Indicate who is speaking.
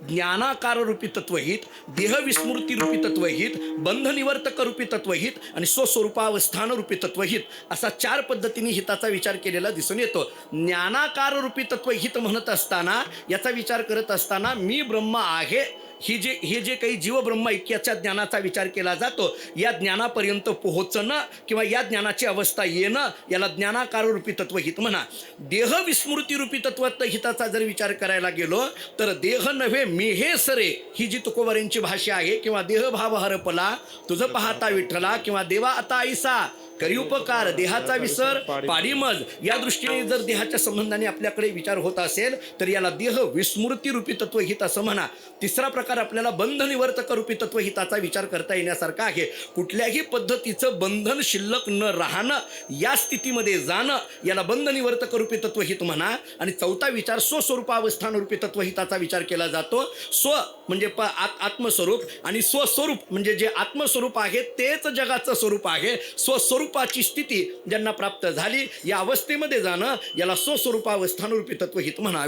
Speaker 1: ज्ञानाकार रूपी तत्वहित, देहविस्मृती रूपी तत्वहित, बंधनिवर्तक रूपी तत्वहित आणि स्वस्वरूपावस्थान रूपी तत्वहित असा 4 पद्धतीने हिताचा विचार केलेला दिसून येतो. ज्ञानाकार रूपी तत्वहित म्हणत असताना, याचा विचार करत असताना मी ब्रह्म आहे हे जे काही जीव ब्रह्म ऐक्याच्या ज्ञानाचा विचार केला जातो, या ज्ञानापर्यंत पोहोचणं किंवा या ज्ञानाची अवस्था येणं याला ज्ञानाकार रूपी तत्वहित म्हणा. देह विस्मृती रूपी तत्वहिताचा जर विचार करायला गेलो तर देह नव्हे मी हे सरे ही जी तुकोबारांची भाषा आहे, किंवा देहभाव हरपला तुझं पाहता विठ्ठला, किंवा देवा आता ऐसा करी उपकार देहाचा विसर पाडीमज, या दृष्टीने जर देहाच्या संबंधाने आपल्याकडे विचार होत असेल तर याला देह विस्मृती रूपी तत्वहित असं म्हणा. तिसरा प्रकार आपल्याला बंधनिवर्तक रूपी तत्वहिताचा विचार करता येण्यासारखा आहे. कुठल्याही पद्धतीचं बंधन शिल्लक न राहणं, या स्थितीमध्ये जाणं याला बंधनिवर्तक रूपी तत्वहित म्हणा. आणि चौथा विचार स्वस्वरूपावस्थान रूपी तत्वहिताचा विचार केला जातो. स्व म्हणजे आत्मस्वरूप आणि स्वस्वरूप म्हणजे जे आत्मस्वरूप आहे तेच जगाचं स्वरूप आहे. स्वस्वरूपाची स्थिती ज्यांना प्राप्त झाली या अवस्थेमध्ये जाणं याला स्वस्वरूपावस्थान रूपी तत्वहित म्हणावे.